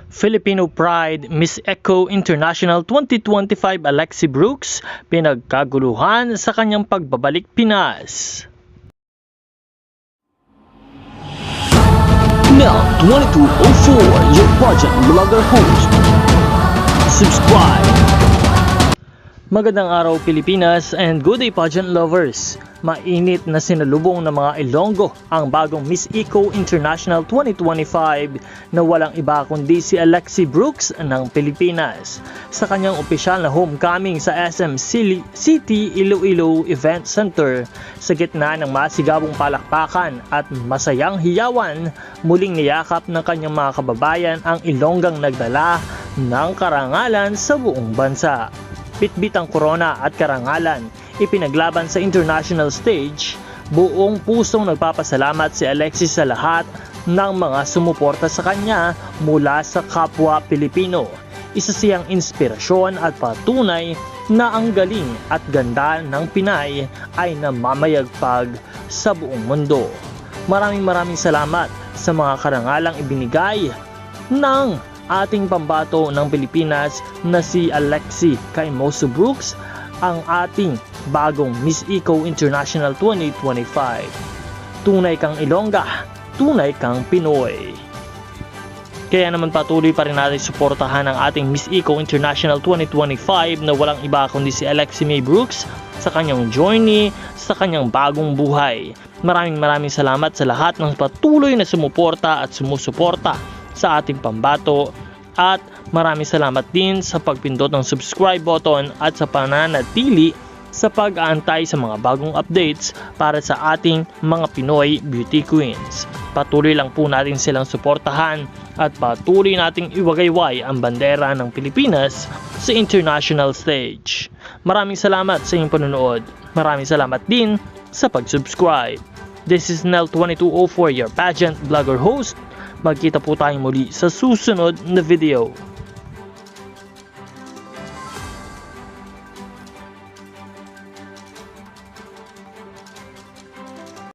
Filipino Pride Miss Eco International 2025 Alexi Brooks pinagkaguluhan sa kanyang pagbabalik Pinas. Now 2204, your pageant vlogger host. Subscribe. Magandang araw Pilipinas and good day pageant lovers. Mainit na sinalubong ng mga Ilonggo ang bagong Miss Eco International 2025 na walang iba kundi si Alexi Brooks ng Pilipinas sa kanyang opisyal na homecoming sa SM City Iloilo Event Center. Sa gitna ng masigabong palakpakan at masayang hiyawan, muling niyakap ng kanyang mga kababayan ang Ilonggang nagdala ng karangalan sa buong bansa. Bitbit ang korona at karangalan, ipinaglaban sa international stage. Buong pusong nagpapasalamat si Alexis sa lahat ng mga sumuporta sa kanya mula sa kapwa Pilipino. Isa siyang inspirasyon at patunay na ang galing at ganda ng Pinay ay namamayagpag sa buong mundo. Maraming salamat sa mga karangalang ibinigay ng ating pambato ng Pilipinas na si Alexi Kaimoso Brooks, ang ating bagong Miss Eco International 2025. Tunay kang Ilongga, tunay kang Pinoy. Kaya naman patuloy pa rin natin suportahan ang ating Miss Eco International 2025 na walang iba kundi si Alexi May Brooks sa kanyang journey, sa kanyang bagong buhay. Maraming salamat sa lahat ng patuloy na sumuporta at sumusuporta sa ating pambato, at maraming salamat din sa pagpindot ng subscribe button at sa pananatili sa pag-aantay sa mga bagong updates para sa ating mga Pinoy Beauty Queens. Patuloy lang po natin silang suportahan at patuloy nating iwagayway ang bandera ng Pilipinas sa international stage. Maraming salamat sa inyong panonood. Maraming salamat din sa pag-subscribe. This is Nel2204, your pageant vlogger host. Magkita po tayong muli sa susunod na video.